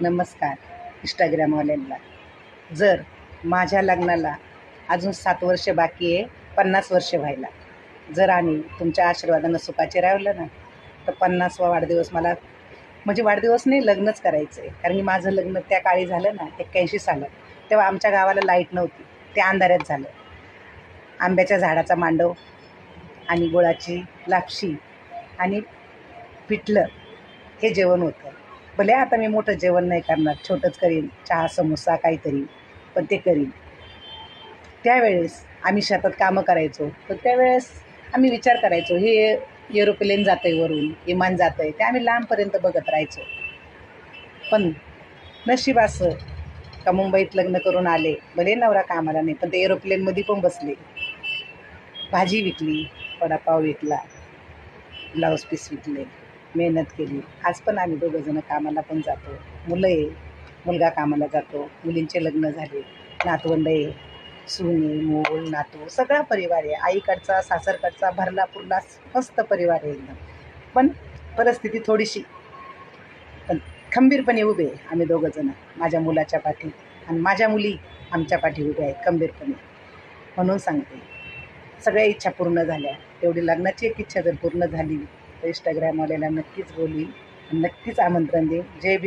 नमस्कार इंस्टाग्रामवाल्यांना. जर माझ्या लग्नाला अजून 7 वर्ष बाकी आहे 50 वर्ष व्हायला. जर आम्ही तुमच्या आशीर्वादानं सुखाचे राहिलं ना तर 50वा वाढदिवस मला म्हणजे वाढदिवस नाही, लग्नच करायचं आहे. कारण की माझं लग्न त्या काळी झालं ना 81 सालं. तेव्हा आमच्या गावाला लाईट नव्हती, ते अंधाऱ्यात झालं. आंब्याच्या झाडाचा मांडव आणि गुळाची लापशी आणि पिठलं हे जेवण होतं. भले आता मी मोठं जेवण नाही करणार, छोटंच करीन, चहा समोसा काहीतरी, पण ते करीन. त्यावेळेस आम्ही शेतात कामं करायचो, तर त्यावेळेस आम्ही विचार करायचो, हे एरोप्लेन जातं आहे वरून, विमान जातं आहे, ते आम्ही लांबपर्यंत बघत राहायचो. पण नशीब असं का मुंबईत लग्न करून आले, भले नवरा कामाला नाही, पण ते एरोप्लेनमध्ये पण बसले, भाजी विकली, वडापाव विकला, ब्लाऊज पीस विकले, मेहनत केली. आज पण आम्ही दोघंजणं कामाला पण जातो. मुलं आहे, मुलगा कामाला जातो, मुलींचे लग्न झाले, नातवंड आहे, सून आहे, मूल, नातू, सगळा परिवार आहे. आईकडचा सासरकडचा भरला पुरला मस्त परिवार आहे एकदम. पण परिस्थिती थोडीशी, पण खंबीरपणे उभे आहे आम्ही दोघंजणं, माझ्या मुलाच्या पाठी आणि माझ्या मुली आमच्या पाठी उभ्या आहेत खंबीरपणे. म्हणून सांगते, सगळ्या इच्छा पूर्ण झाल्या. तेवढी लग्नाची एक इच्छा जर पूर्ण झाली तर इंस्टाग्रामवाल्याला नक्कीच बोलीन, नक्कीच आमंत्रण देईन. जय